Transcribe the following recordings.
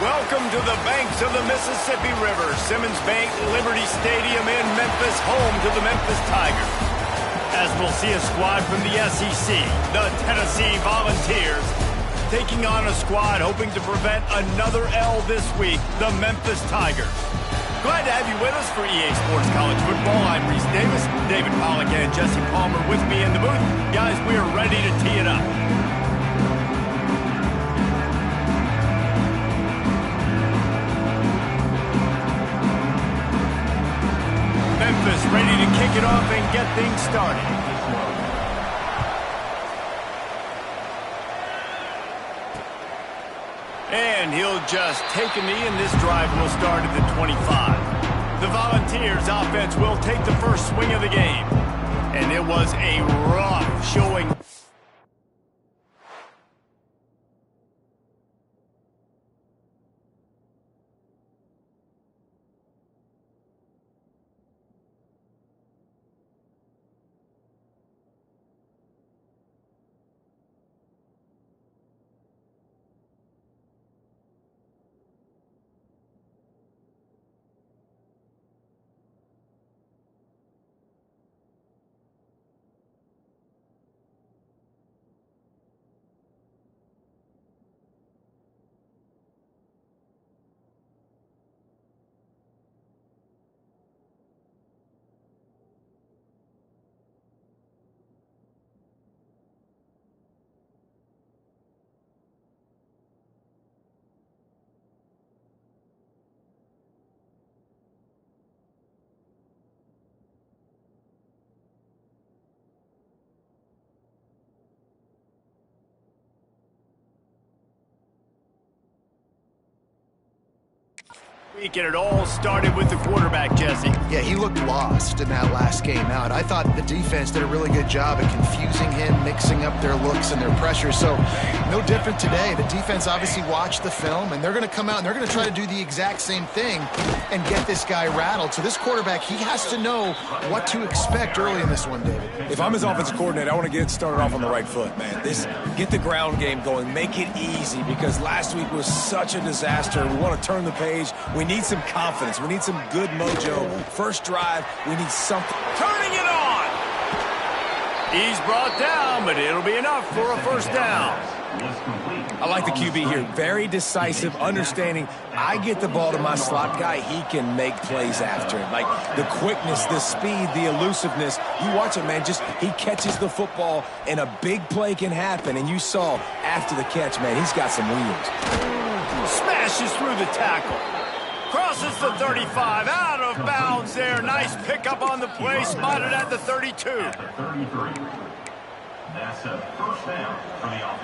Welcome to the banks of the Mississippi River, Simmons Bank Liberty Stadium in Memphis, home to the Memphis Tigers. As we'll see a squad from the SEC, the Tennessee Volunteers, taking on a squad hoping to prevent another L this week, the Memphis Tigers. Glad to have you with us for EA Sports College Football. I'm Reese Davis, David Pollack and Jesse Palmer with me in the booth. Guys, we are ready to tee it up. Memphis ready to kick it off and get things started. And he'll just take a knee, and this drive will start at the 25. The Volunteers offense will take the first swing of the game. And it was a rough showing. And it all started with the quarterback, Jesse. Yeah, he looked lost in that last game out. I thought the defense did a really good job at confusing him, mixing up their looks and their pressure. So no different today. The defense obviously watched the film, and they're going to come out and they're going to try to do the exact same thing and get this guy rattled. So this quarterback, he has to know what to expect early in this one, David. If I'm his offensive coordinator, I want to get started off on the right foot, man. Get the ground game going. Make it easy, because last week was such a disaster. We want to turn the page. We need some confidence. We need some good mojo. First drive, we need something. Turning it on! He's brought down, but it'll be enough for a first down. I like the QB here. Very decisive, understanding I get the ball to my slot guy, he can make plays after it. Like the quickness, the speed, the elusiveness. You watch it, man. Just he catches the football, and a big play can happen. And you saw after the catch, man, he's got some wheels. Smashes through the tackle. Crosses the 35, out of bounds there. Nice pickup on the play, spotted at the 32.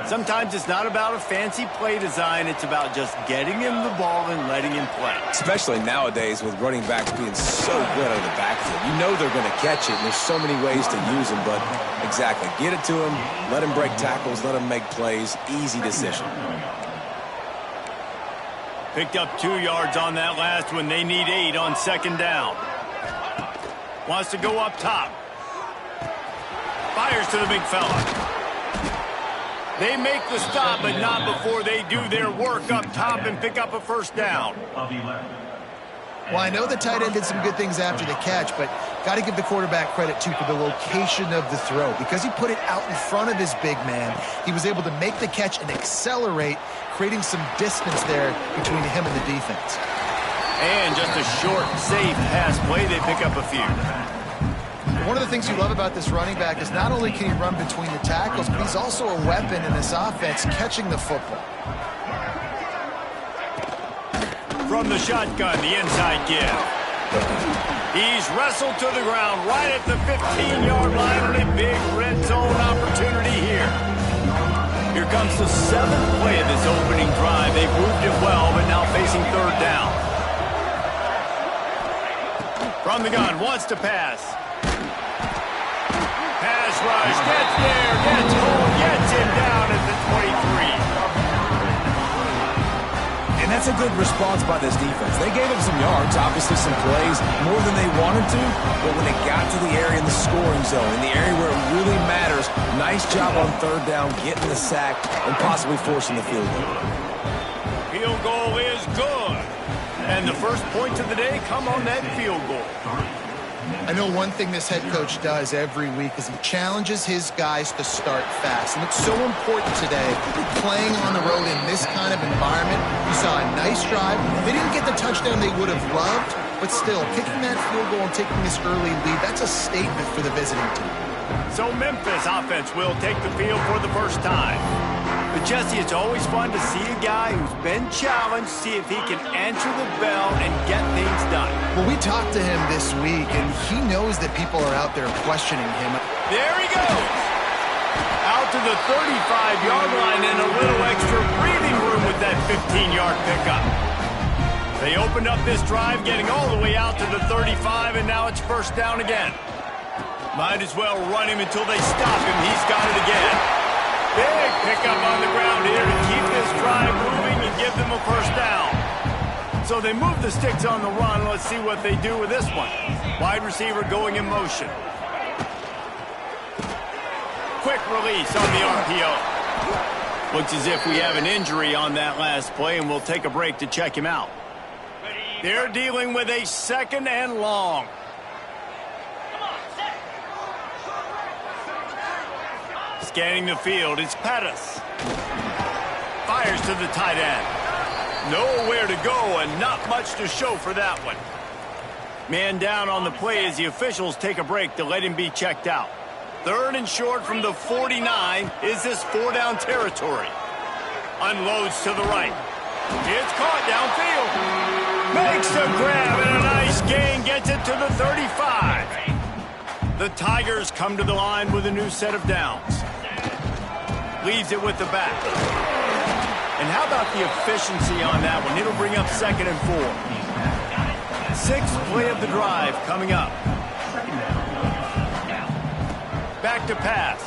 Sometimes it's not about a fancy play design, it's about just getting him the ball and letting him play. Especially nowadays with running backs being so good out of the backfield. You know they're going to catch it, and there's so many ways to use them, but exactly. Get it to him, let him break tackles, let him make plays. Easy decision. Picked up 2 yards on that last one. They need 8 on second down. Wants to go up top. Fires to the big fella. They make the stop, but not before they do their work up top and pick up a first down. Well, I know the tight end did some good things after the catch, but got to give the quarterback credit, too, for the location of the throw. Because he put it out in front of his big man, he was able to make the catch and accelerate, creating some distance there between him and the defense. And just a short, safe pass play, they pick up a few. One of the things you love about this running back is not only can he run between the tackles, but he's also a weapon in this offense, catching the football. From the shotgun, the inside give. He's wrestled to the ground right at the 15-yard line on a big red zone opportunity here. Here comes the 7th play of this opening drive. They've moved it well, but now facing third down. From the gun, wants to pass. Pass rush, gets there, gets home, gets him down at the 23. And that's a good response by this defense. They gave him some yards, obviously some plays, more than they wanted to, but when they got to the area in the scoring zone, in the area where it really matters, nice job on third down, getting the sack, and possibly forcing the field goal. Field goal is is good. And the first points of the day come on that field goal. I know one thing this head coach does every week is he challenges his guys to start fast. And it's so important today, playing on the road in this kind of environment. You saw a nice drive. They didn't get the touchdown they would have loved, but still, kicking that field goal and taking this early lead, that's a statement for the visiting team. So Memphis offense will take the field for the first time. But Jesse, it's always fun to see a guy who's been challenged, see if he can answer the bell and get things done. Well, we talked to him this week, and he knows that people are out there questioning him. There he goes. Out to the 35-yard line and a little extra breathing room with that 15-yard pickup. They opened up this drive, getting all the way out to the 35, and now it's first down again. Might as well run him until they stop him. He's got it again. Big pickup on the ground here to keep this drive moving and give them a first down. So they move the sticks on the run. Let's see what they do with this one. Wide receiver going in motion. Quick release on the RPO. Looks as if we have an injury on that last play, and we'll take a break to check him out. They're dealing with a 2nd and long. Scanning the field, it's Pettis. Fires to the tight end. Nowhere to go and not much to show for that one. Man down on the play as the officials take a break to let him be checked out. 3rd and short from the 49. Is this 4-down territory? Unloads to the right. It's caught downfield. Makes a grab and a nice gain. Gets it to the 35. The Tigers come to the line with a new set of downs. Leaves it with the back. And how about the efficiency on that one? It'll bring up 2nd and 4. 6th play of the drive coming up. Back to pass.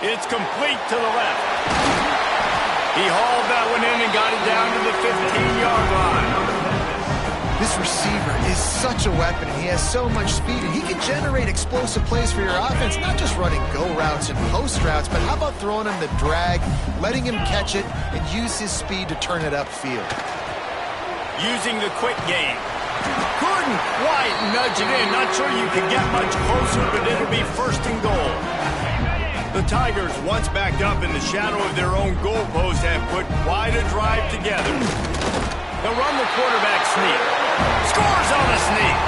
It's complete to the left. He hauled that one in and got it down to the 15-yard line. This receiver is such a weapon, and he has so much speed, and he can generate explosive plays for your offense, not just running go routes and post routes, but how about throwing him the drag, letting him catch it, and use his speed to turn it upfield. Using the quick game. Couldn't quite nudge it in. Not sure you can get much closer, but it'll be 1st and goal. The Tigers, once backed up in the shadow of their own goalpost, have put quite a drive together. They'll run the quarterback sneak. Scores on a sneak.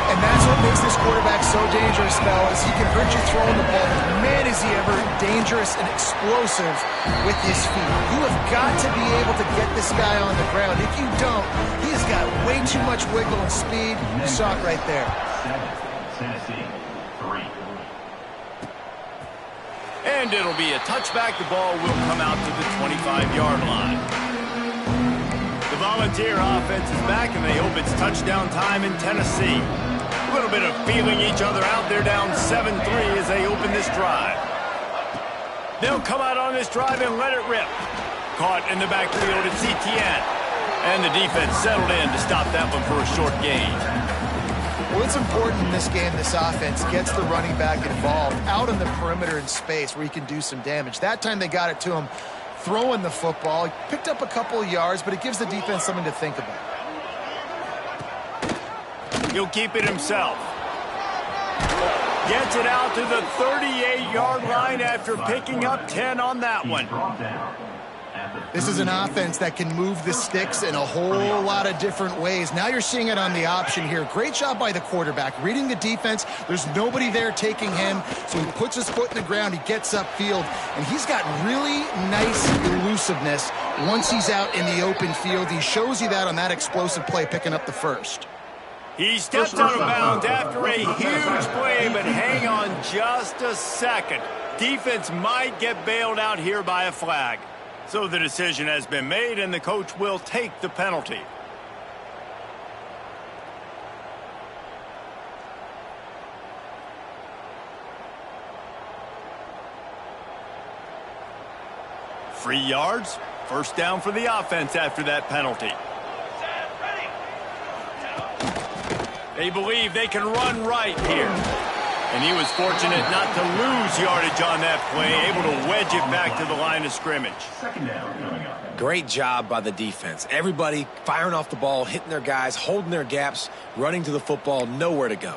And that's what makes this quarterback so dangerous, fellas. He can hurt you throwing the ball. Man, is he ever dangerous and explosive with his feet. You have got to be able to get this guy on the ground. If you don't, he has got way too much wiggle and speed. You saw it right there. And it'll be a touchback. The ball will come out to the 25-yard line. The Volunteer offense is back, and they hope it's touchdown time in Tennessee. A little bit of feeling each other out. They're down 7-3 as they open this drive. They'll come out on this drive and let it rip. Caught in the backfield, it's Etienne. And the defense settled in to stop that one for a short gain. Well, it's important in this game this offense gets the running back involved out on the perimeter in space where he can do some damage. That time they got it to him throwing the football. He picked up a couple of yards, but it gives the defense something to think about. He'll keep it himself. Gets it out to the 38-yard line after picking up 10 on that one. This is an offense that can move the sticks in a whole lot of different ways. Now you're seeing it on the option here. Great job by the quarterback. Reading the defense, there's nobody there taking him, so he puts his foot in the ground, he gets upfield, and he's got really nice elusiveness once he's out in the open field. He shows you that on that explosive play, picking up the first. He steps out of bounds after a huge play, but hang on just a second. Defense might get bailed out here by a flag. So the decision has been made, and the coach will take the penalty. Free yards, first down for the offense after that penalty. They believe they can run right here. And he was fortunate not to lose yardage on that play, able to wedge it back to the line of scrimmage. Great job by the defense. Everybody firing off the ball, hitting their guys, holding their gaps, running to the football, nowhere to go.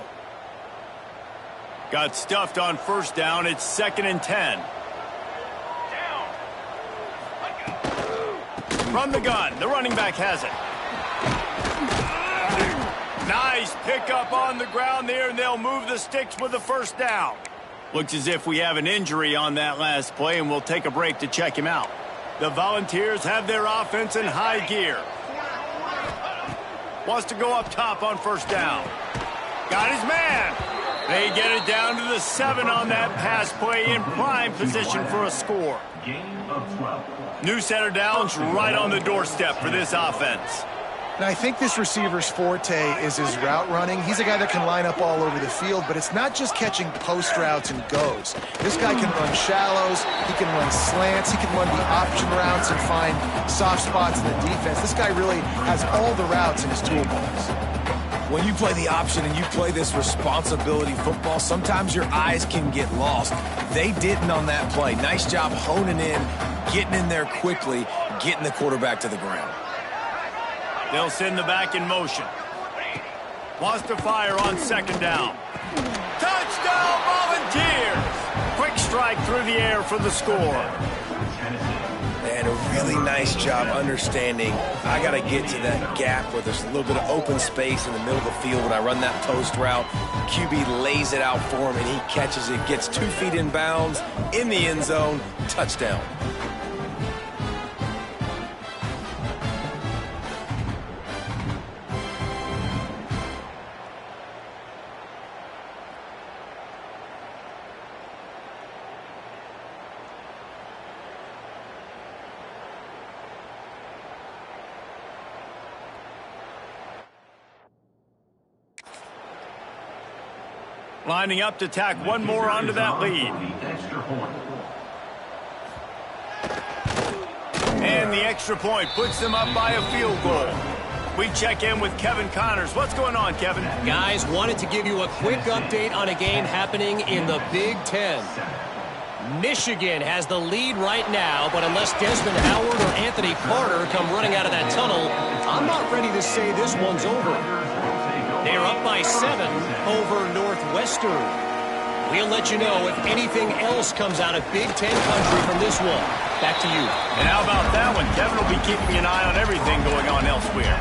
Got stuffed on first down. It's 2nd and 10. From the gun. The running back has it. Nice pickup on the ground there, and they'll move the sticks with the first down. Looks as if we have an injury on that last play, and we'll take a break to check him out. The Volunteers have their offense in high gear. Wants to go up top on first down. Got his man. They get it down to the 7 on that pass play, in prime position for a score. New set of downs right on the doorstep for this offense. And I think this receiver's forte is his route running. He's a guy that can line up all over the field, but it's not just catching post routes and goes. This guy can run shallows, he can run slants, he can run the option routes and find soft spots in the defense. This guy really has all the routes in his toolbox. When you play the option and you play this responsibility football, sometimes your eyes can get lost. They didn't on that play. Nice job honing in, getting in there quickly, getting the quarterback to the ground. They'll send the back in motion. Wants to fire on 2nd down. Touchdown, Volunteers! Quick strike through the air for the score. And a really nice job understanding I got to get to that gap where there's a little bit of open space in the middle of the field when I run that post route. QB lays it out for him, and he catches it, gets 2 feet in bounds, in the end zone, touchdown. Lining up to tack one more onto that lead. And the extra point puts them up by a field goal. We check in with Kevin Connors. What's going on, Kevin? Guys, wanted to give you a quick update on a game happening in the Big Ten. Michigan has the lead right now, but unless Desmond Howard or Anthony Carter come running out of that tunnel, I'm not ready to say this one's over. They're up by 7 over Northwestern. We'll let you know if anything else comes out of Big Ten country from this one. Back to you. And how about that one? Kevin will be keeping an eye on everything going on elsewhere.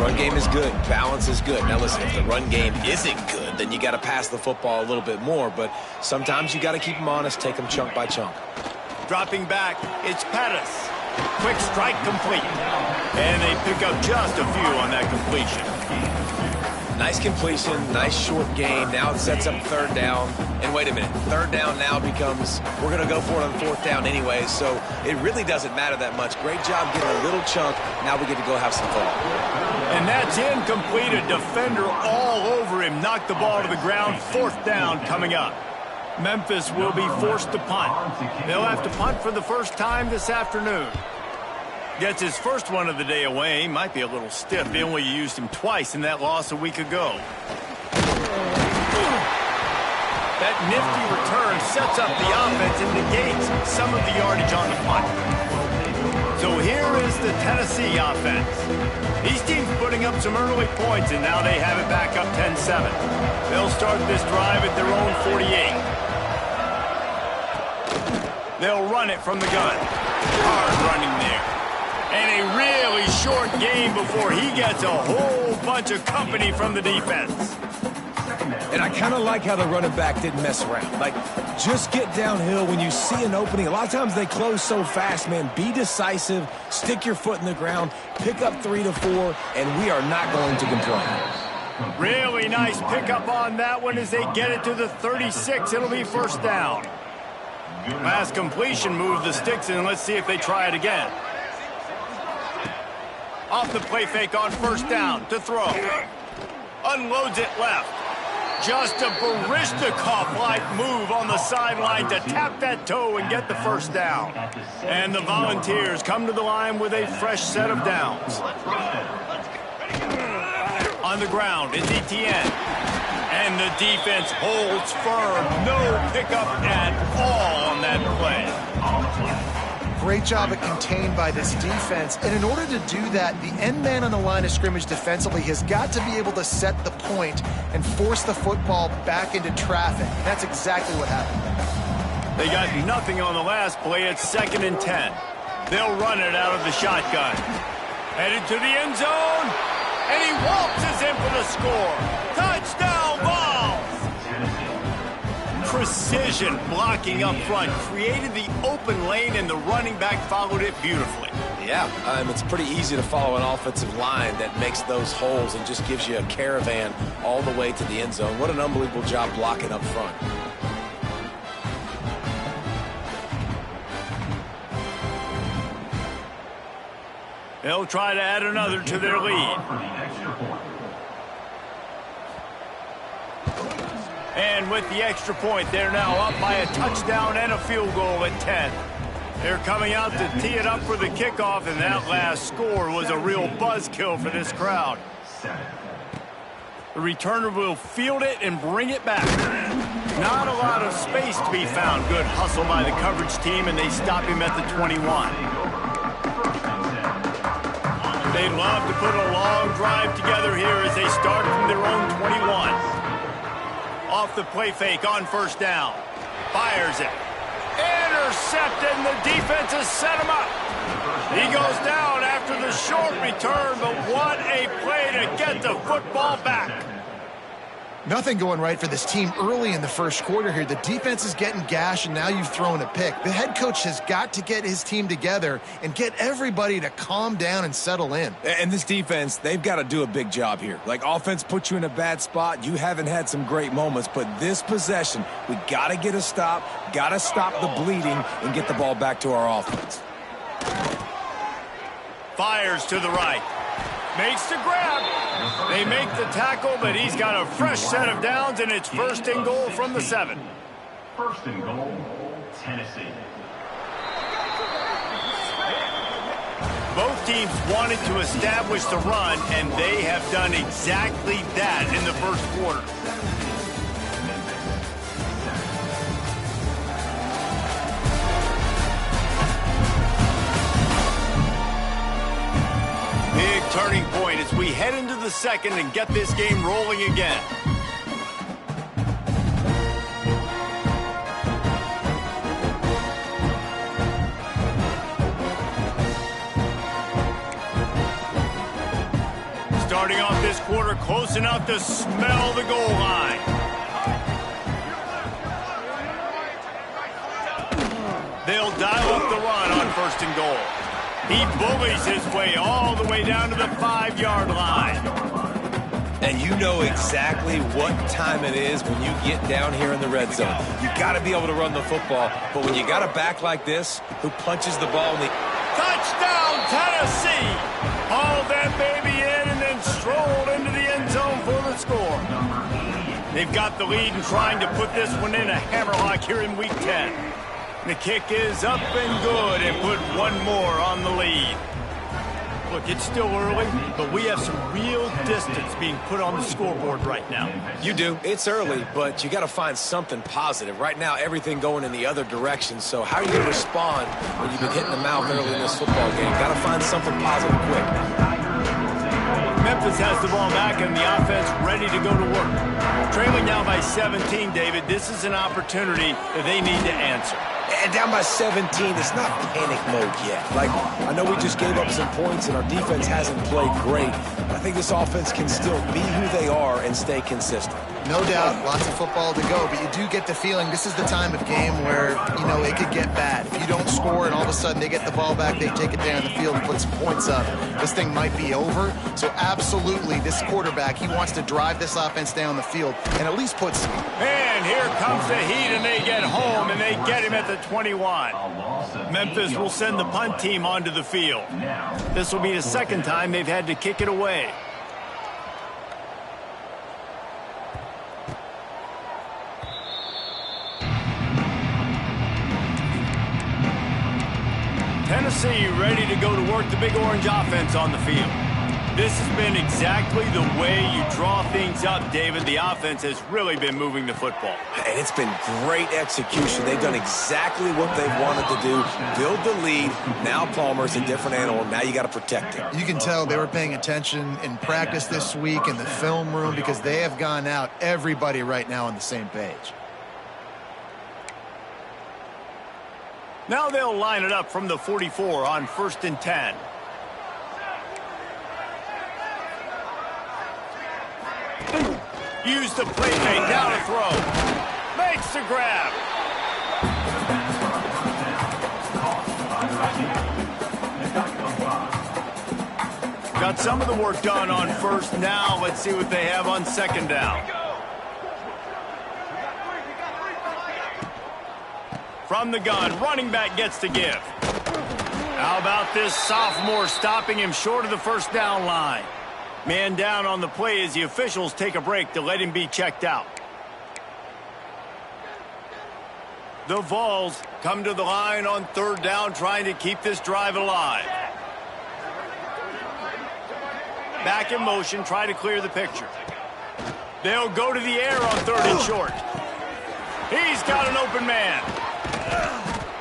Run game is good. Balance is good. Now listen, if the run game isn't good, then you got to pass the football a little bit more. But sometimes you got to keep them honest, take them chunk by chunk. Dropping back, it's Pettis. Quick strike complete. And they pick up just a few on that completion. Nice completion, nice short game. Now it sets up 3rd down. And wait a minute, 3rd down now becomes, we're going to go for it on 4th down anyway, so it really doesn't matter that much. Great job getting a little chunk. Now we get to go have some fun. And that's incomplete. A defender all over him. Knocked the ball to the ground. 4th down coming up. Memphis will be forced to punt. They'll have to punt for the first time this afternoon. Gets his first one of the day away. Might be a little stiff. They only used him twice in that loss a week ago. That nifty return sets up the offense and negates some of the yardage on the punt. So here is the Tennessee offense. These teams putting up some early points, and now they have it back up 10-7. They'll start this drive at their own 48. They'll run it from the gun. Hard running there. And a really short game before he gets a whole bunch of company from the defense. And I kind of like how the running back didn't mess around. Like, just get downhill when you see an opening. A lot of times they close so fast, man. Be decisive, stick your foot in the ground, pick up 3 to 4, and we are not going to complain. Really nice pickup on that one as they get it to the 36. It'll be 1st down. Last completion moved the sticks, and let's see if they try it again. Off the play fake on 1st down to throw. Unloads it left. Just a Barishnikov-like move on the sideline to tap that toe and get the 1st down. And the Volunteers come to the line with a fresh set of downs. On the ground is Etienne. And the defense holds firm. No pickup at all on that play. Great job at contained by this defense. And in order to do that, the end man on the line of scrimmage defensively has got to be able to set the point and force the football back into traffic. That's exactly what happened. They got nothing on the last play. It's 2nd and 10. They'll run it out of the shotgun. Headed to the end zone. And he waltzes in for the score. Touchdown, Vols! Precision blocking up front. Created the open lane, and the running back followed it beautifully. Yeah, it's pretty easy to follow an offensive line that makes those holes and just gives you a caravan all the way to the end zone. What an unbelievable job blocking up front. They'll try to add another to their lead. And with the extra point, they're now up by a touchdown and a field goal at 10. They're coming out to tee it up for the kickoff, and that last score was a real buzzkill for this crowd. The returner will field it and bring it back. Not a lot of space to be found. Good hustle by the coverage team, and they stop him at the 21. They love to put a long drive together here as they start from their own 21. Off the play fake on first down. Fires it. Intercepted, and the defense has set him up. He goes down after the short return, but what a play to get the football back. Nothing going right for this team early in the first quarter here. The defense is getting gashed, and now you've thrown a pick. The head coach has got to get his team together and get everybody to calm down and settle in. And this defense, they've got to do a big job here. Like, offense put you in a bad spot. You haven't had some great moments, but this possession, we got to get a stop, got to stop the bleeding, and get the ball back to our offense. Fires to the right. Makes the grab. They make the tackle, but he's got a fresh set of downs, and it's 1st and goal from the 7. 1st and goal, Tennessee. Both teams wanted to establish the run, and they have done exactly that in the first quarter. Big turning point as we head into the second and get this game rolling again. Starting off this quarter close enough to smell the goal line. They'll dial up the run on 1st and goal. He bullies his way all the way down to the 5-yard line. And you know exactly what time it is when you get down here in the red zone. You got to be able to run the football, but when you got a back like this who punches the ball in the... Touchdown, Tennessee! Hauled that baby in and then strolled into the end zone for the score. They've got the lead and trying to put this one in a hammerlock here in Week 10. The kick is up and good, and put one more on the lead. Look, it's still early, but we have some real distance being put on the scoreboard right now. You do. It's early, but you got to find something positive. Right now, everything going in the other direction. So how are you going to respond when you've been hitting the mouth early in this football game? Got to find something positive quick. Memphis has the ball back and the offense ready to go to work. Trailing now by 17, David. This is an opportunity that they need to answer. And down by 17, it's not panic mode yet. Like, I know we just gave up some points and our defense hasn't played great, but I think this offense can still be who they are and stay consistent. No doubt, lots of football to go, but you do get the feeling this is the time of game where, you know, it could get bad. If you don't score and all of a sudden they get the ball back, they take it down the field and put some points up, this thing might be over. So absolutely, this quarterback, he wants to drive this offense down the field and at least put some... And here comes the heat, and they get home, and they get him at the 21. Memphis will send the punt team onto the field. This will be the second time they've had to kick it away. Tennessee ready to go to work the Big Orange offense on the field. This has been exactly the way you draw things up, David. The offense has really been moving the football. And it's been great execution. They've done exactly what they've wanted to do. Build the lead. Now Palmer's a different animal. Now you got to protect it. You can tell they were paying attention in practice this week in the film room because they have gone out, everybody right now on the same page. Now they'll line it up from the 44 on 1st and 10. Use the play fake, down to throw. Makes the grab. Got some of the work done on first. Now let's see what they have on 2nd down. From the gun, running back gets to give. How about this sophomore stopping him short of the 1st down line? Man down on the play as the officials take a break to let him be checked out. The Vols come to the line on 3rd down, trying to keep this drive alive. Back in motion, try to clear the picture. They'll go to the air on 3rd and short. He's got an open man.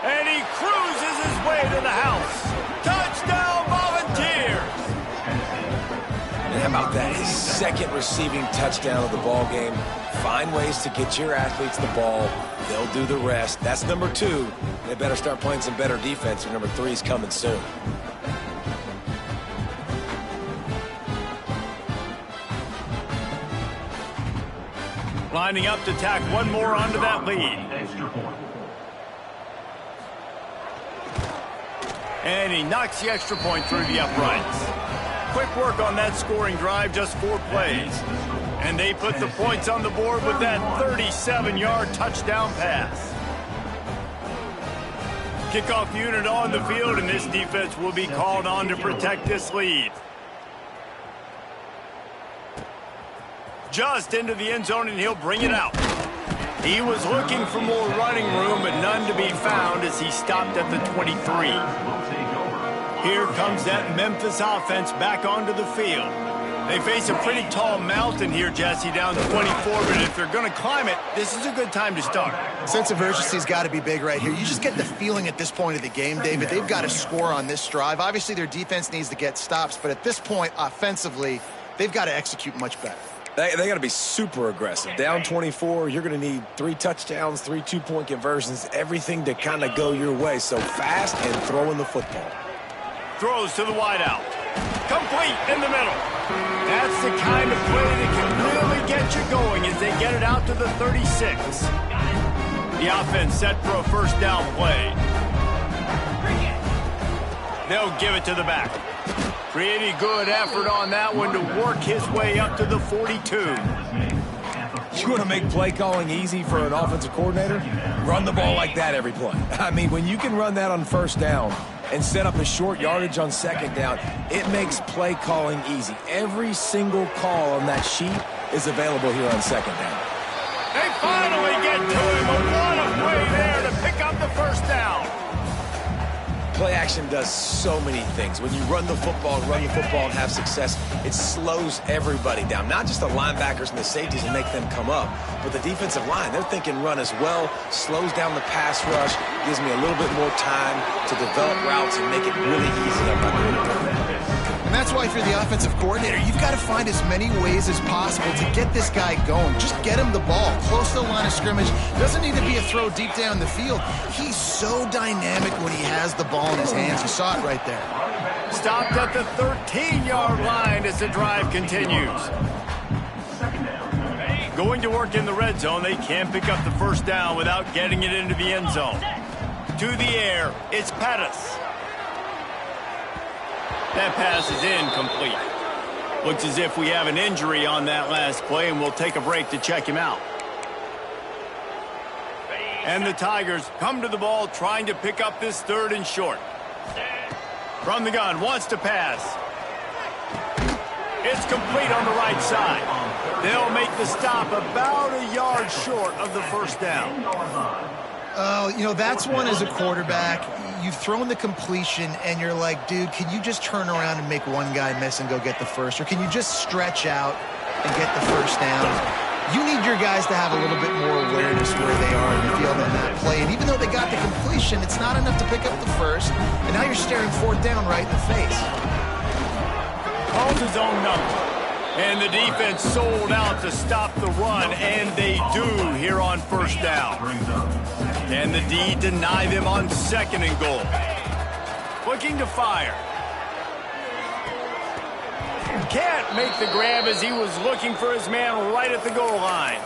And he cruises his way to the house. Touchdown, Volunteers! And how about that? His 2nd receiving touchdown of the ball game. Find ways to get your athletes the ball. They'll do the rest. That's number 2. They better start playing some better defense, or number 3 is coming soon. Lining up to tack one more onto that lead. And he knocks the extra point through the uprights. Quick work on that scoring drive, just 4 plays. And they put the points on the board with that 37-yard touchdown pass. Kickoff unit on the field, and this defense will be called on to protect this lead. Just into the end zone, and he'll bring it out. He was looking for more running room, but none to be found as he stopped at the 23. Here comes that Memphis offense back onto the field. They face a pretty tall mountain here, Jesse, down to 24, but if they're going to climb it, this is a good time to start. Sense of urgency's got to be big right here. You just get the feeling at this point of the game, David, they've got to score on this drive. Obviously, their defense needs to get stops, but at this point, offensively, they've got to execute much better. They got to be super aggressive. Down 24, you're going to need 3 touchdowns, 3 two-point conversions, everything to kind of go your way. So fast and throwing the football. Throws to the wideout. Complete in the middle. That's the kind of play that can really get you going as they get it out to the 36. The offense set for a 1st down play. They'll give it to the back. Pretty good effort on that one to work his way up to the 42. You want to make play calling easy for an offensive coordinator? Run the ball like that every play. I mean, when you can run that on 1st down and set up a short yardage on 2nd down, it makes play calling easy. Every single call on that sheet is available here on 2nd down. They finally get to him. What a play there to pick up the 1st down. Play action does so many things. When you run the football and have success, it slows everybody down. Not just the linebackers and the safeties and make them come up, but the defensive line. They're thinking run as well, slows down the pass rush, gives me a little bit more time to develop routes and make it really easy on my quarterback. And that's why if you're the offensive coordinator, you've got to find as many ways as possible to get this guy going. Just get him the ball close to the line of scrimmage. Doesn't need to be a throw deep down the field. He's so dynamic when he has the ball in his hands. You saw it right there. Stopped at the 13-yard line as the drive continues. Going to work in the red zone, they can't pick up the 1st down without getting it into the end zone. To the air, it's Pettis. That pass is incomplete. Looks as if we have an injury on that last play, and we'll take a break to check him out. And the Tigers come to the ball, trying to pick up this 3rd and short. From the gun, wants to pass. It's complete on the right side. They'll make the stop about a yard short of the 1st down. Oh, you know, that's one as a quarterback. you've thrown the completion and you're like, dude, can you just turn around and make one guy miss and go get the first? Or can you just stretch out and get the first down? You need your guys to have a little bit more awareness where they are in the field on that play. And even though they got the completion, it's not enough to pick up the first. And now you're staring fourth down right in the face. Calls his own number. And the defense sold out to stop the run, and they do here on first down. And the D deny them on second and goal. Looking to fire. Can't make the grab as he was looking for his man right at the goal line.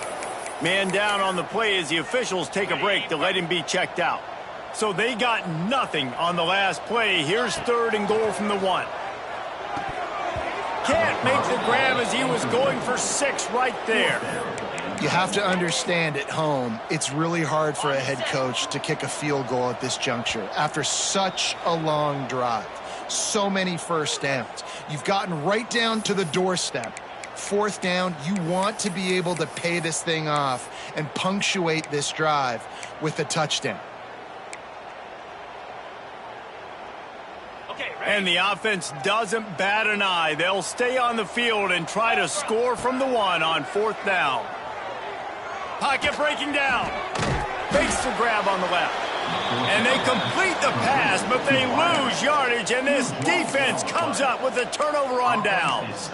Man down on the play as the officials take a break to let him be checked out. So they got nothing on the last play. Here's third and goal from the 1. Can't make the grab as he was going for 6 right there. You have to understand at home, it's really hard for a head coach to kick a field goal at this juncture after such a long drive. So many first downs. You've gotten right down to the doorstep. Fourth down, you want to be able to pay this thing off and punctuate this drive with a touchdown. And the offense doesn't bat an eye. They'll stay on the field and try to score from the 1 on fourth down. Pocket breaking down. Fakes the grab on the left. And they complete the pass, but they lose yardage, and this defense comes up with a turnover on downs.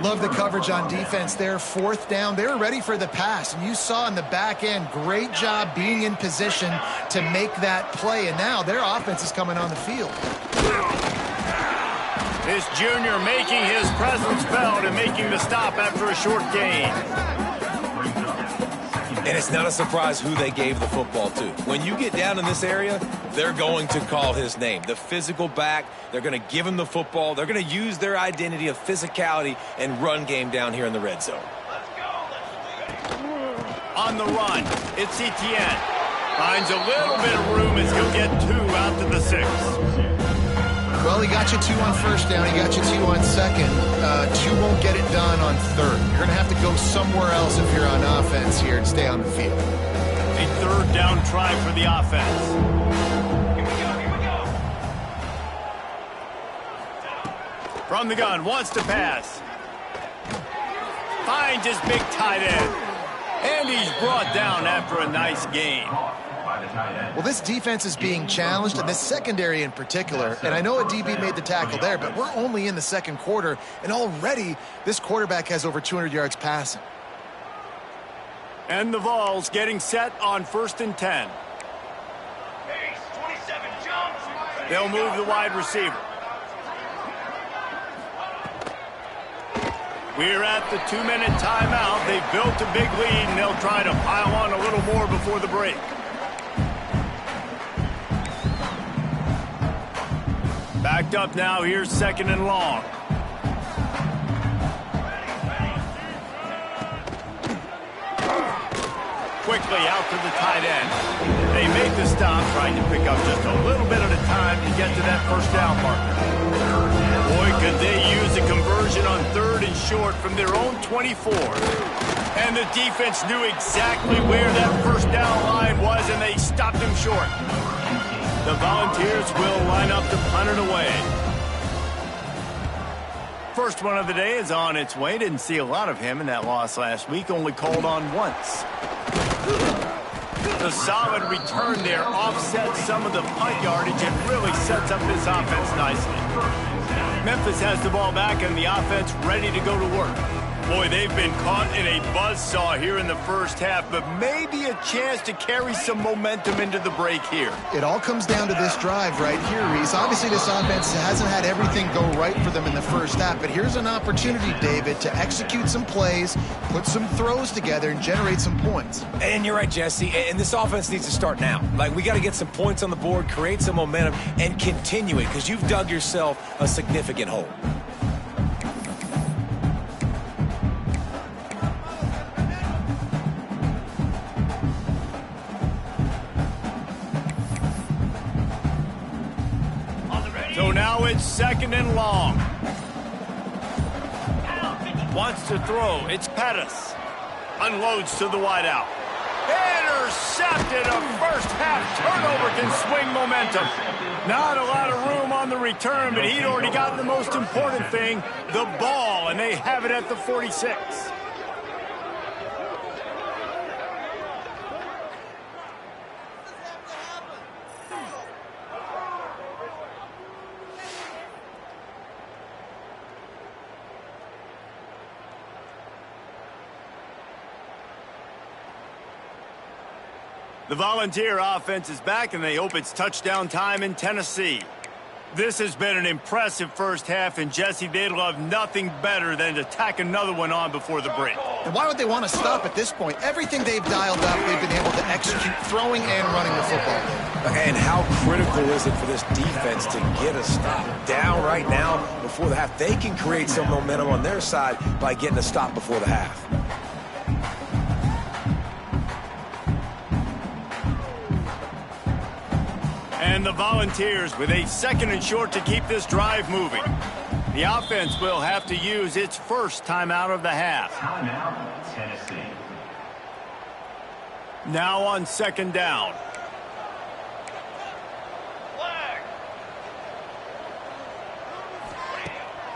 Love the coverage on defense there. Fourth down, they were ready for the pass, and you saw in the back end, great job being in position to make that play, and now their offense is coming on the field. This junior making his presence felt and making the stop after a short gain. And it's not a surprise who they gave the football to. When you get down in this area, they're going to call his name. The physical back, they're going to give him the football. They're going to use their identity of physicality and run game down here in the red zone. On the run, it's Etienne. Finds a little bit of room as he'll get 2 out to the 6. Well, he got you 2 on first down. He got you 2 on second. 2 won't get it done on third. You're going to have to go somewhere else if you're on offense here and stay on the field. A third down try for the offense. Here we go. From the gun, wants to pass. Finds his big tight end. And he's brought down after a nice gain. Well, this defense is being challenged, and this secondary in particular. And I know a DB made the tackle there, but we're only in the second quarter, and already this quarterback has over 200 yards passing. And the Vols getting set on 1st and 10. They'll move the wide receiver. We're at the 2-minute timeout. They've built a big lead, and they'll try to pile on a little more before the break. Backed up now, here's 2nd and long. Quickly out to the tight end. They make the stop, trying to pick up just a little bit at a time to get to that first down marker. Boy, could they use a conversion on 3rd and short from their own 24. And the defense knew exactly where that first down line was, and they stopped him short. The Volunteers will line up to punt it away. First one of the day is on its way. Didn't see a lot of him in that loss last week. Only called on once. The solid return there offsets some of the punt yardage and really sets up this offense nicely. Memphis has the ball back and the offense ready to go to work. Boy, they've been caught in a buzzsaw here in the first half, but maybe a chance to carry some momentum into the break here. It all comes down to this drive right here, Reese. Obviously, this offense hasn't had everything go right for them in the first half, but here's an opportunity, David, to execute some plays, put some throws together, and generate some points. And you're right, Jesse, and this offense needs to start now. Like, we got to get some points on the board, create some momentum, and continue it, because you've dug yourself a significant hole. So now it's 2nd and long. Wants to throw. It's Pettis. Unloads to the wideout. Intercepted. A first-half turnover can swing momentum. Not a lot of room on the return, but he'd already gotten the most important thing, the ball, and they have it at the 46. The Volunteer offense is back, and they hope it's touchdown time in Tennessee. This has been an impressive first half, and Jesse, they'd love nothing better than to tack another one on before the break. And why would they want to stop at this point? Everything they've dialed up, they've been able to execute, throwing and running the football. And how critical is it for this defense to get a stop down right now before the half? They can create some momentum on their side by getting a stop before the half. And the Volunteers with a 2nd and short to keep this drive moving. The offense will have to use its first timeout of the half. Timeout, Tennessee. Now on 2nd down.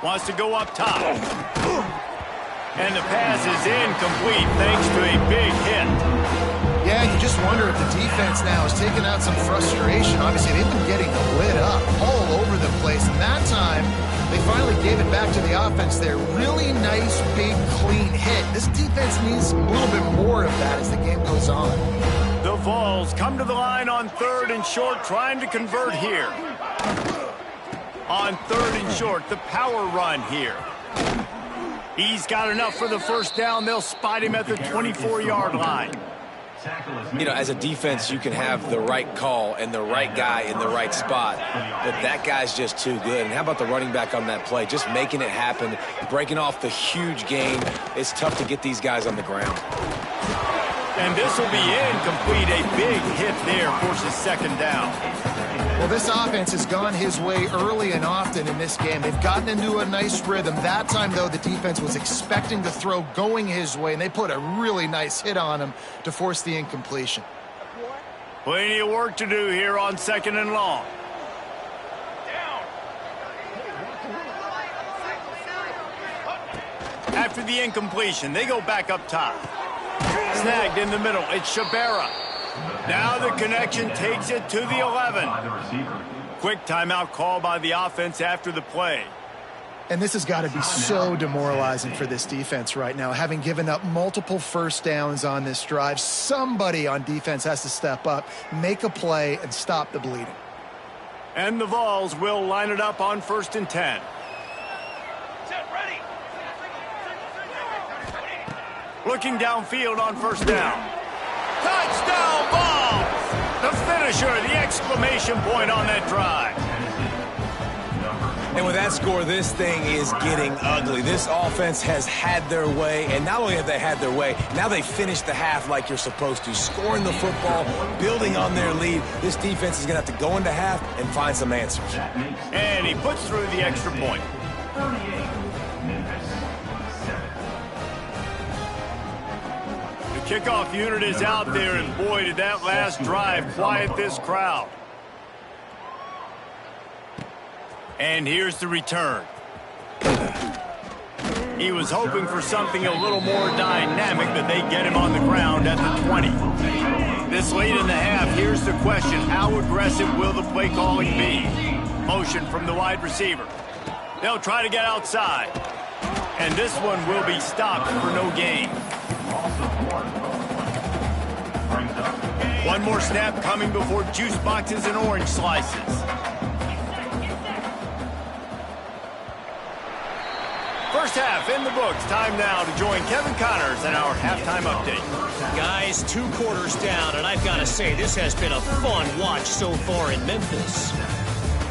Wants to go up top. And the pass is incomplete thanks to a big hit. Yeah, you just wonder if the defense now is taking out some frustration. Obviously, they've been getting lit up all over the place. And that time, they finally gave it back to the offense there. Really nice, big, clean hit. This defense needs a little bit more of that as the game goes on. The Vols come to the line on 3rd and short, trying to convert here. On 3rd and short, the power run here. He's got enough for the first down. They'll spot him at the 24-yard line. You know, as a defense, you can have the right call and the right guy in the right spot, but that guy's just too good. And how about the running back on that play? Just making it happen, breaking off the huge gain. It's tough to get these guys on the ground. And this will be incomplete. A big hit there forces 2nd down. Well, this offense has gone his way early and often in this game. They've gotten into a nice rhythm. That time, though, the defense was expecting the throw going his way, and they put a really nice hit on him to force the incompletion. Plenty of work to do here on 2nd and long. After the incompletion, they go back up top. Snagged in the middle. It's Shabera. Now the connection takes it to the 11. Quick timeout call by the offense after the play. And this has got to be so demoralizing for this defense right now. Having given up multiple first downs on this drive, somebody on defense has to step up, make a play, and stop the bleeding. And the Vols will line it up on 1st and 10. Looking downfield on 1st down. Touchdown Vols! The finisher, the exclamation point on that drive. And with that score, this thing is getting ugly. This offense has had their way, and not only have they had their way, now they finished the half like you're supposed to, scoring the football, building on their lead. This defense is going to have to go into half and find some answers. And he puts through the extra point. 38, Memphis, 7. Kickoff unit is out there, and boy, did that last drive quiet this crowd. And here's the return. He was hoping for something a little more dynamic, but they get him on the ground at the 20. This late in the half, here's the question. How aggressive will the play calling be? Motion from the wide receiver. They'll try to get outside. And this one will be stopped for no gain. One more snap coming before juice boxes and orange slices. First half in the books. Time now to join Kevin Connors in our halftime update. Guys, 2 quarters down, and I've got to say, this has been a fun watch so far in Memphis.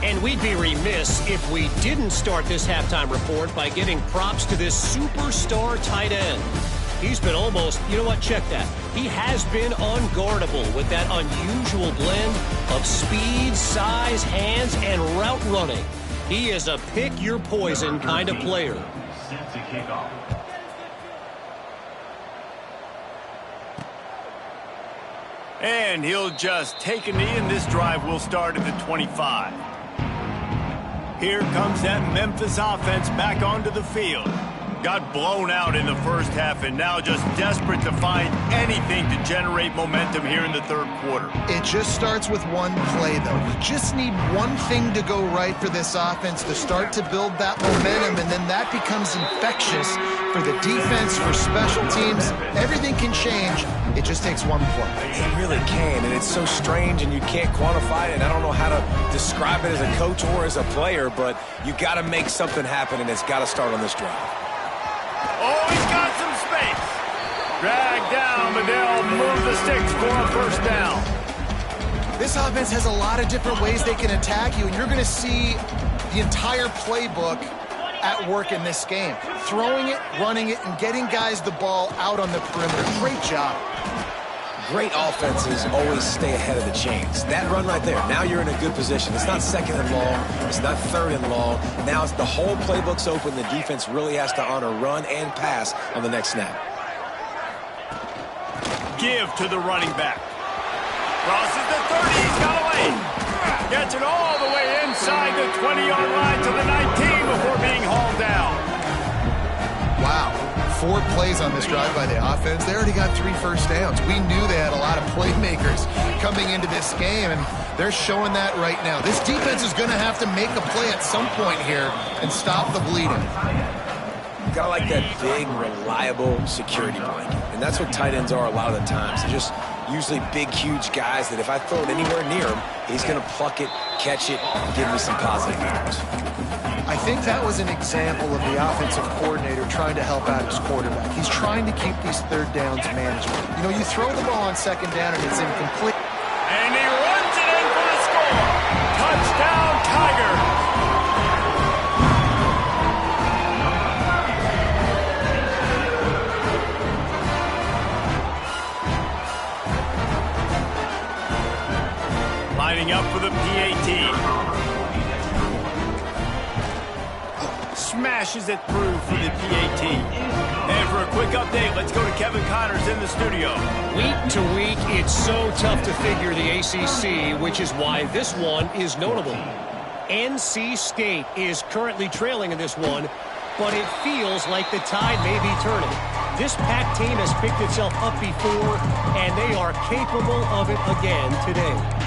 And we'd be remiss if we didn't start this halftime report by giving props to this superstar tight end. He's been almost, you know what, check that. He has been unguardable with that unusual blend of speed, size, hands, and route running. He is a pick-your-poison kind of player. Set to kick off. And he'll just take a knee, and this drive will start at the 25. Here comes that Memphis offense back onto the field. Got blown out in the first half and now just desperate to find anything to generate momentum here in the third quarter. It just starts with one play, though. You just need one thing to go right for this offense to start to build that momentum, and then that becomes infectious for the defense, for special teams. Everything can change. It just takes one play. It really can, and it's so strange, and you can't quantify it, and I don't know how to describe it as a coach or as a player, but you got to make something happen, and it's got to start on this drive. Oh, he's got some space. Dragged down, but they'll move the sticks for a first down. This offense has a lot of different ways they can attack you, and you're going to see the entire playbook at work in this game. Throwing it, running it, and getting guys the ball out on the perimeter. Great job. Great offenses always stay ahead of the chains. That run right there, now you're in a good position. It's not second and long. It's not third and long. Now it's the whole playbook's open. The defense really has to honor run and pass on the next snap. Give to the running back. Crosses the 30. He's got away. Gets it all the way inside the 20-yard line to the 19 before being hauled down. Wow. 4 plays on this drive by the offense. They already got 3 first downs. We knew they had a lot of playmakers coming into this game, and they're showing that right now. This defense is going to have to make a play at some point here and stop the bleeding. Got like that big, reliable security blanket, and that's what tight ends are a lot of the times. They're just usually big, huge guys that if I throw it anywhere near him, he's going to pluck it, catch it, and give me some positive numbers. I think that was an example of the offensive coordinator trying to help out his quarterback. He's trying to keep these third downs manageable. You know, you throw the ball on second down and it's incomplete. And he runs it in for the score. Touchdown, Tigers. Lining up for the PAT. Smashes it through for the PAT. And for a quick update, let's go to Kevin Connors in the studio. Week to week, it's so tough to figure the ACC, which is why this one is notable. NC State is currently trailing in this one, but it feels like the tide may be turning. This Pac team has picked itself up before, and they are capable of it again today.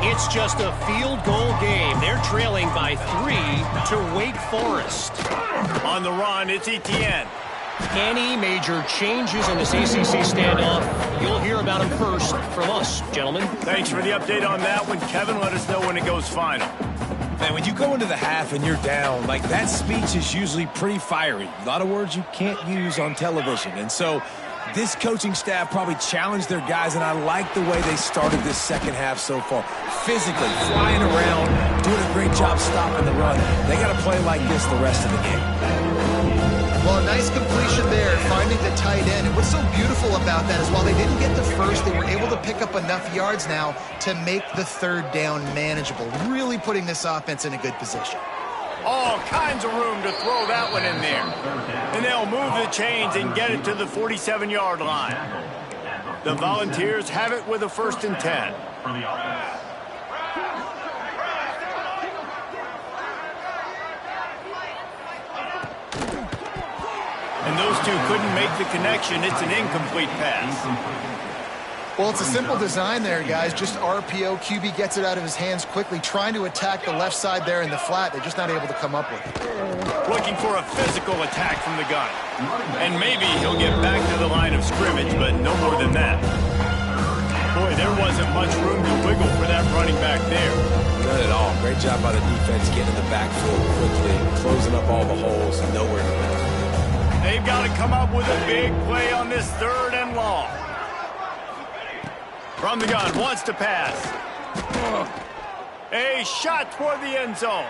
It's just a field goal game. They're trailing by 3 to Wake Forest. On the run, it's Etienne. Any major changes in this ACC standoff, you'll hear about them first from us, gentlemen. Thanks for the update on that one, Kevin. Let us know when it goes final. Man, when you go into the half and you're down, like that speech is usually pretty fiery. A lot of words you can't use on television. And so this coaching staff probably challenged their guys, and I like the way they started this second half so far. Physically, flying around, doing a great job stopping the run. They got to play like this the rest of the game. Well, a nice completion there, finding the tight end. And what's so beautiful about that is while they didn't get the first, they were able to pick up enough yards now to make the third down manageable, really putting this offense in a good position. All kinds of room to throw that one in there. And they'll move the chains and get it to the 47-yard line. The Volunteers have it with a 1st and 10. And those two couldn't make the connection. It's an incomplete pass. Well, it's a simple design there, guys. Just RPO. QB gets it out of his hands quickly, trying to attack the left side there in the flat. They're just not able to come up with it. Looking for a physical attack from the gun. And maybe he'll get back to the line of scrimmage, but no more than that. Boy, there wasn't much room to wiggle for that running back there. None at all. Great job by the defense getting in the backfield quickly, closing up all the holes, nowhere to go. They've got to come up with a big play on this 3rd and long. From the gun, wants to pass. A shot toward the end zone.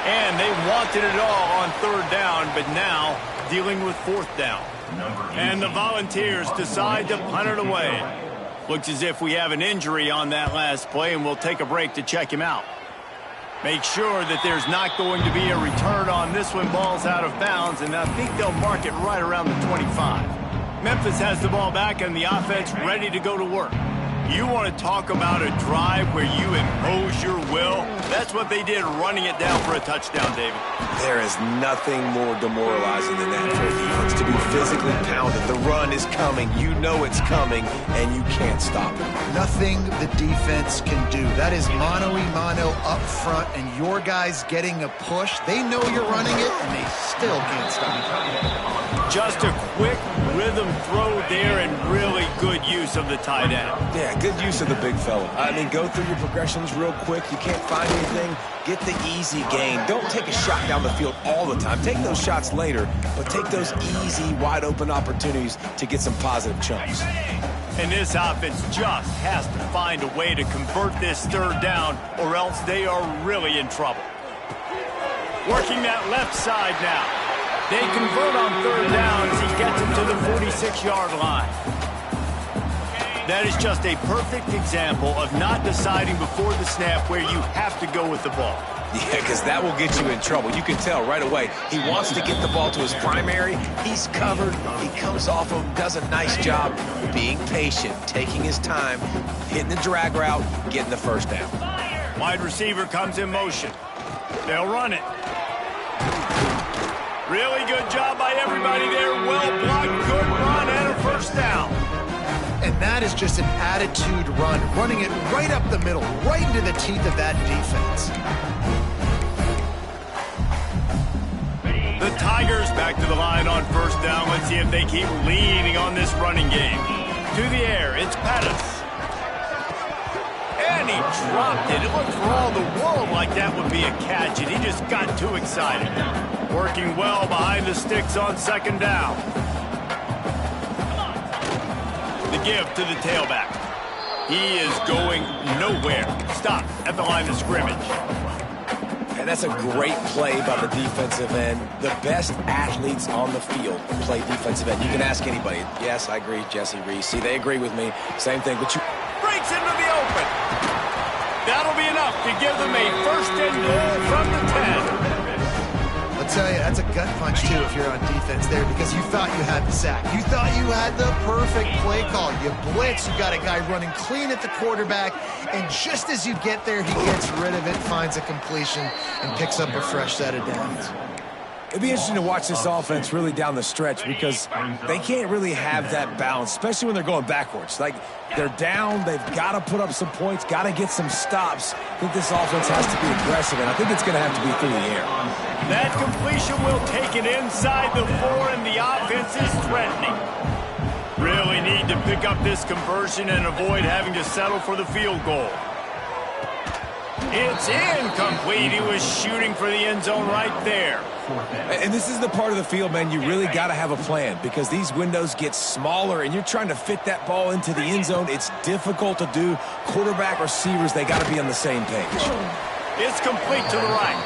And they wanted it all on 3rd down, but now dealing with 4th down. And the Volunteers decide to punt it away. Looks as if we have an injury on that last play, and we'll take a break to check him out. Make sure that there's not going to be a return on this one. Ball's out of bounds, and I think they'll mark it right around the 25. Memphis has the ball back and the offense ready to go to work. You want to talk about a drive where you impose your will? That's what they did, running it down for a touchdown, David. There is nothing more demoralizing than that for a defense, to be physically pounded. The run is coming. You know it's coming, and you can't stop it. Nothing the defense can do. That is mano-a-mano up front, and your guys getting a push. They know you're running it, and they still can't stop it. Just a quick rhythm throw there and really good use of the tight end. Yeah, good use of the big fella. I mean, go through your progressions real quick. You can't find anything. Get the easy gain. Don't take a shot down the field all the time. Take those shots later, but take those easy, wide-open opportunities to get some positive chunks. And this offense just has to find a way to convert this third down, or else they are really in trouble. Working that left side now. They convert on third down as he gets him to the 46-yard line. That is just a perfect example of not deciding before the snap where you have to go with the ball. Yeah, because that will get you in trouble. You can tell right away. He wants to get the ball to his primary. He's covered. He comes off of him, does a nice job being patient, taking his time, hitting the drag route, getting the first down. Wide receiver comes in motion. They'll run it. Really good job by everybody there. Well blocked, good run, and a first down. And that is just an attitude run, running it right up the middle, right into the teeth of that defense. The Tigers back to the line on first down. Let's see if they keep leaning on this running game. To the air, it's Pettis. And he dropped it. It looked for all the world like that would be a catch, and he just got too excited. Working well behind the sticks on second down. The give to the tailback. He is going nowhere. Stop at the line of scrimmage. And that's a great play by the defensive end. The best athletes on the field play defensive end. You can ask anybody. Yes, I agree, Jesse Reese. See, they agree with me. Same thing, but you... Breaks into the open. That'll be enough to give them a first and goal from the 10. I'll tell you, that's a gut punch, too, if you're on defense there, because you thought you had the sack. You thought you had the perfect play call. You blitz, you got a guy running clean at the quarterback, and just as you get there, he gets rid of it, finds a completion, and picks up a fresh set of downs. It'd be interesting to watch this offense really down the stretch because they can't really have that balance, especially when they're going backwards. Like, they're down, they've got to put up some points, got to get some stops. I think this offense has to be aggressive, and I think it's going to have to be through the air. That completion will take it inside the 4, and the offense is threatening. Really need to pick up this conversion and avoid having to settle for the field goal. It's incomplete. He was shooting for the end zone right there. And this is the part of the field, man, you really got to have a plan because these windows get smaller and you're trying to fit that ball into the end zone. It's difficult to do. Quarterback, receivers, they got to be on the same page. It's complete to the right.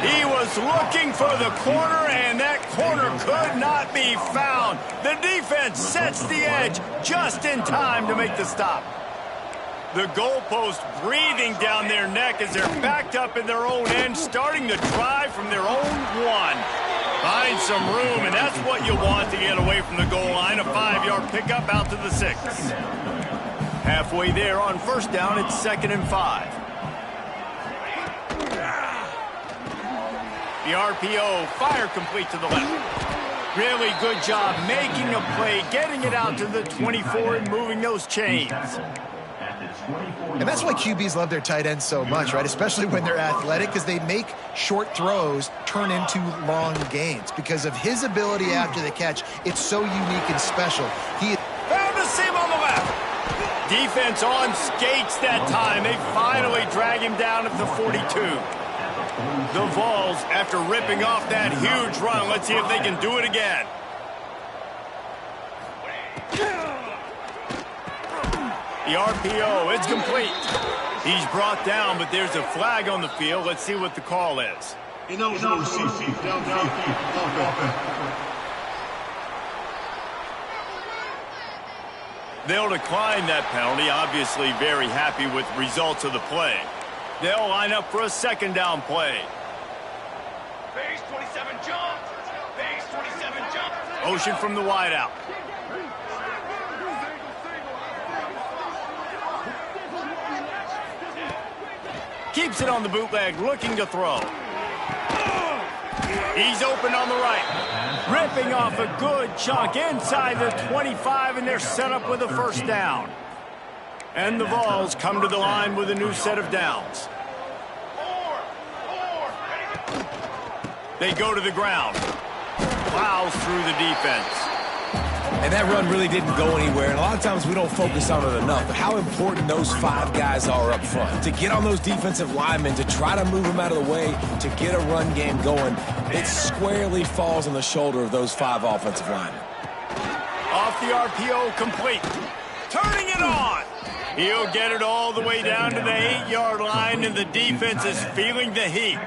He was looking for the corner, and that corner could not be found. The defense sets the edge just in time to make the stop. The goalpost breathing down their neck as they're backed up in their own end, starting the drive from their own 1. Find some room, and that's what you want to get away from the goal line. A 5-yard pickup out to the 6. Halfway there on first down, it's 2nd and 5. The RPO, fire complete to the left. Really good job making a play, getting it out to the 24 and moving those chains. And that's why QBs love their tight ends so much, right? Especially when they're athletic, because they make short throws turn into long gains. Because of his ability after the catch, it's so unique and special. He found a seam on the left. Defense on skates that time. They finally drag him down at the 42. The Vols, after ripping off that huge run, let's see if they can do it again. The RPO, it's complete. He's brought down, but there's a flag on the field. Let's see what the call is. They'll decline that penalty, obviously very happy with the results of the play. They'll line up for a 2nd down play. Base 27 jump. Base 27 jump. Motion from the wideout. Keeps it on the bootleg, looking to throw. He's open on the right. Ripping off a good chunk inside the 25, and they're set up with a first down. And the Vols come to the line with a new set of downs. They go to the ground. Plows through the defense. And that run really didn't go anywhere, and a lot of times we don't focus on it enough, but how important those 5 guys are up front. To get on those defensive linemen, to try to move them out of the way, to get a run game going, it squarely falls on the shoulder of those 5 offensive linemen. Off the RPO, complete. Turning it on. He'll get it all the way down to the 8-yard line, and the defense is feeling the heat.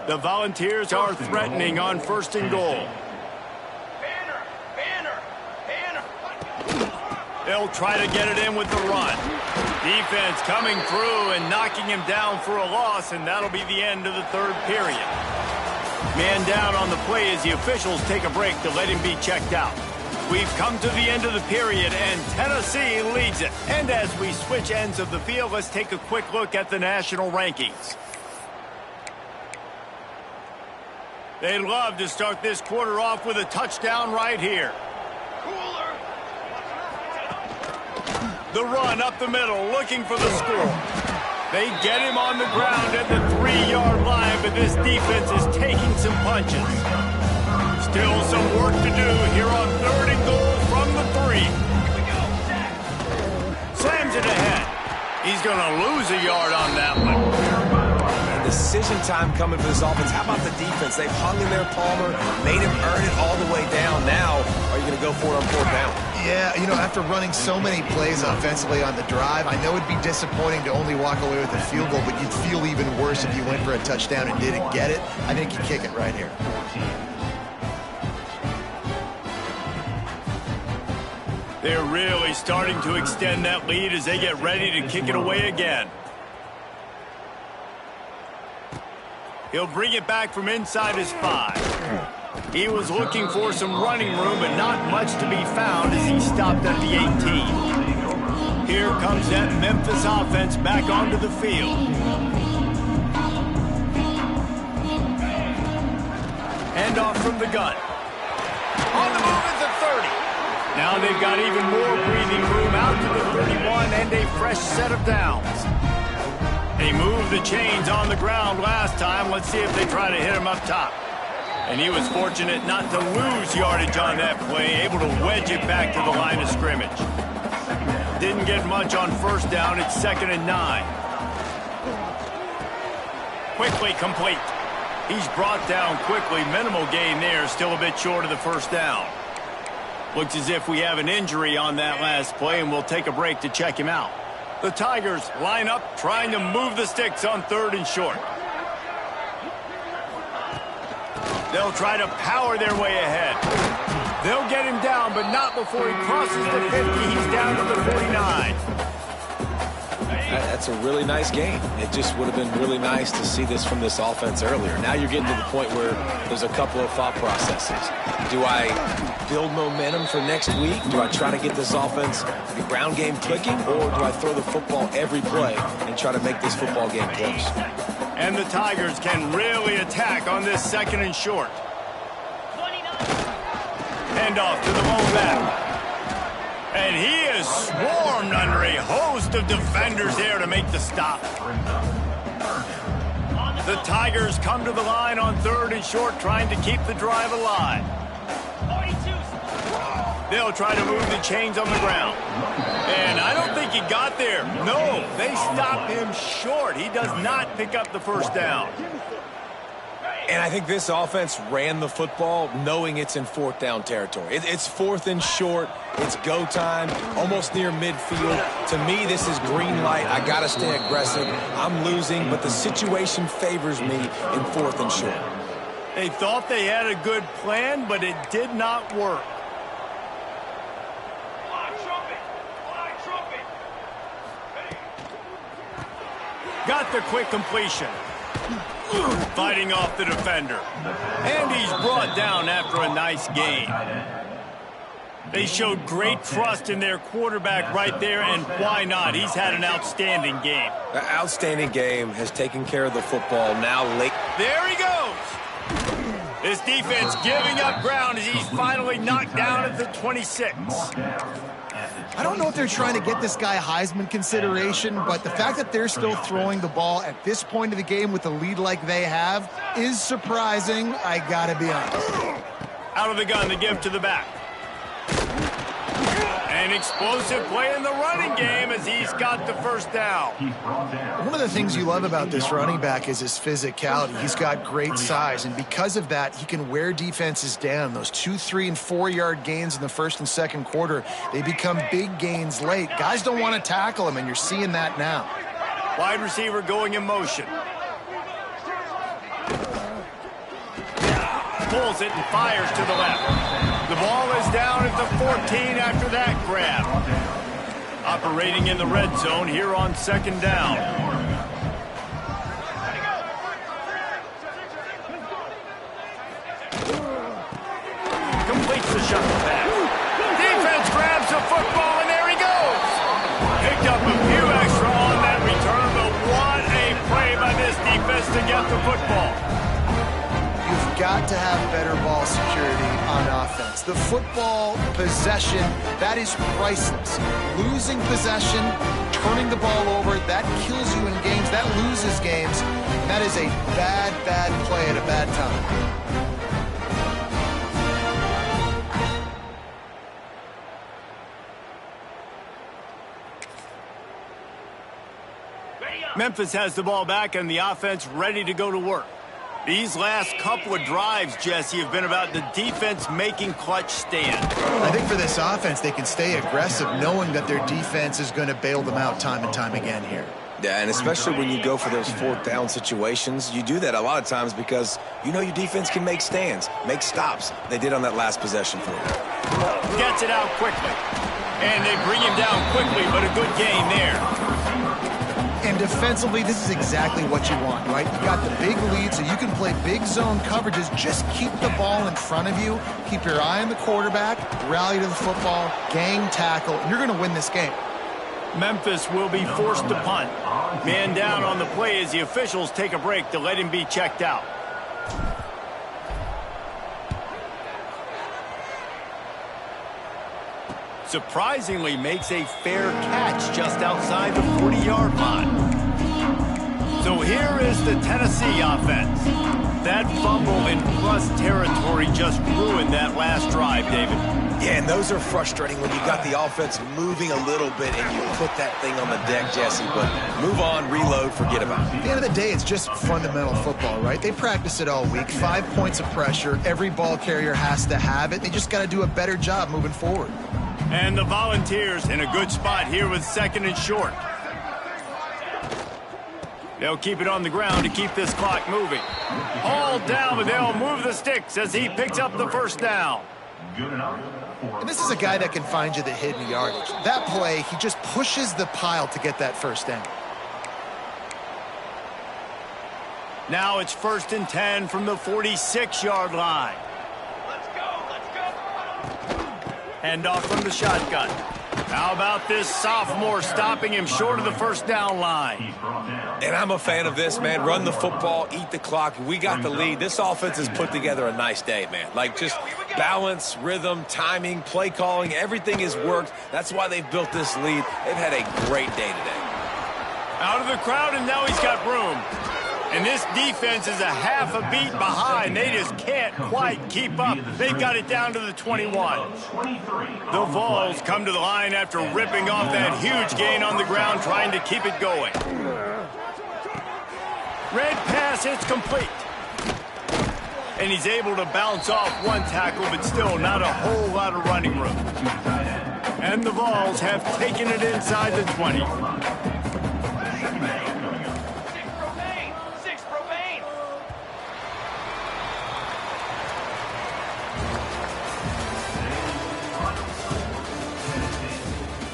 The Volunteers are threatening on 1st and goal. They'll try to get it in with the run. Defense coming through and knocking him down for a loss, and that'll be the end of the 3rd period. Man down on the play as the officials take a break to let him be checked out. We've come to the end of the period, and Tennessee leads it. And as we switch ends of the field, let's take a quick look at the national rankings. They'd love to start this quarter off with a touchdown right here. The run up the middle, looking for the score. They get him on the ground at the 3-yard line, but this defense is taking some punches. Still some work to do here on 3rd and goal from the 3. Slams it ahead. He's going to lose a yard on that one. Decision time coming for this offense. How about the defense? They've hung in their Palmer, made him earn it all the way down. Now, are you going to go for it on 4th down? Yeah, you know, after running so many plays offensively on the drive, I know it'd be disappointing to only walk away with a field goal, but you'd feel even worse if you went for a touchdown and didn't get it. I think you kick it right here. They're really starting to extend that lead as they get ready to kick it away again. He'll bring it back from inside his 5. He was looking for some running room, but not much to be found as he stopped at the 18. Here comes that Memphis offense back onto the field. Hand off from the gun. On the move at the 30. Now they've got even more breathing room out to the 31 and a fresh set of downs. They moved the chains on the ground last time. Let's see if they try to hit him up top. And he was fortunate not to lose yardage on that play, able to wedge it back to the line of scrimmage. Didn't get much on 1st down. It's 2nd and 9. Quickly complete. He's brought down quickly. Minimal gain there, still a bit short of the 1st down. Looks as if we have an injury on that last play, and we'll take a break to check him out. The Tigers line up, trying to move the sticks on 3rd and short. They'll try to power their way ahead. They'll get him down, but not before he crosses the 50. He's down to the 49. That's a really nice game. It just would have been really nice to see this from this offense earlier. Now you're getting to the point where there's a couple of thought processes. Do I build momentum for next week? Do I try to get this offense, the ground game clicking, or do I throw the football every play and try to make this football game close? And the Tigers can really attack on this 2nd and short. Hand off to the lone back. And he is swarmed under a host of defenders there to make the stop. The Tigers come to the line on 3rd and short, trying to keep the drive alive. They'll try to move the chains on the ground. And I don't think he got there. No, they stop him short. He does not pick up the 1st down. And I think this offense ran the football knowing it's in 4th down territory. It's 4th and short. It's go time, almost near midfield. To me, this is green light. I got to stay aggressive. I'm losing, but the situation favors me in 4th and short. They thought they had a good plan, but it did not work. Got the quick completion. Fighting off the defender. And he's brought down after a nice gain. They showed great trust in their quarterback right there, and why not? He's had an outstanding game. The outstanding game has taken care of the football now late. There he goes. This defense giving up ground as he's finally knocked down at the 26. I don't know if they're trying to get this guy Heisman consideration, but the fact that they're still throwing the ball at this point of the game with a lead like they have is surprising, I gotta be honest. Out of the gun, the give to the back. An explosive play in the running game as he's got the first down. One of the things you love about this running back is his physicality. He's got great size, and because of that, he can wear defenses down. Those 2, 3, and 4-yard gains in the first and second quarter, they become big gains late. Guys don't want to tackle him, and you're seeing that now. Wide receiver going in motion. Pulls it and fires to the left. The ball is down at the 14 after that grab. Operating in the red zone here on second down. Completes the shuttle pass. Defense grabs the football, and there he goes. Picked up a few extra on that return, but what a play by this defense to get the football. You've got to have better ball security on offense. The football possession, that is priceless. Losing possession, turning the ball over, that kills you in games, that loses games. That is a bad, bad play at a bad time. Memphis has the ball back and the offense ready to go to work. These last couple of drives, Jesse, have been about the defense making clutch stands. I think for this offense, they can stay aggressive knowing that their defense is going to bail them out time and time again here. Yeah, and especially when you go for those fourth down situations, you do that a lot of times because you know your defense can make stands, make stops. They did on that last possession for you. Gets it out quickly. And they bring him down quickly, but a good gain there. And defensively, this is exactly what you want, right? You got the big lead, so you can play big zone coverages. Just keep the ball in front of you. Keep your eye on the quarterback, rally to the football, gang tackle, and you're going to win this game. Memphis will be forced to punt. Man down on the play as the officials take a break to let him be checked out. Surprisingly makes a fair catch just outside the 40-yard line. So here is the Tennessee offense. That fumble in plus territory just ruined that last drive, David. Yeah, and those are frustrating when you got the offense moving a little bit and you put that thing on the deck, Jesse. But move on, reload, forget about it. At the end of the day, it's just fundamental football, right? They practice it all week. 5 points of pressure. Every ball carrier has to have it. They just got to do a better job moving forward. And the Volunteers in a good spot here with second and short. They'll keep it on the ground to keep this clock moving. Hauled down, but they'll move the sticks as he picks up the first down. And this is a guy that can find you the hidden yardage. That play, he just pushes the pile to get that first down. Now it's 1st and 10 from the 46-yard line. Hand off from the shotgun. How about this sophomore stopping him short of the first down line? And I'm a fan of this, man. Run the football, eat the clock. We got the lead. This offense has put together a nice day, man. Like just balance, rhythm, timing, play calling, everything has worked. That's why they've built this lead. They've had a great day today. Out of the crowd, and now he's got room. And this defense is a half a beat behind. They just can't quite keep up. They've got it down to the 21. The Vols come to the line after ripping off that huge gain on the ground, trying to keep it going. Red pass hits complete. And he's able to bounce off one tackle, but still not a whole lot of running room. And the Vols have taken it inside the 20.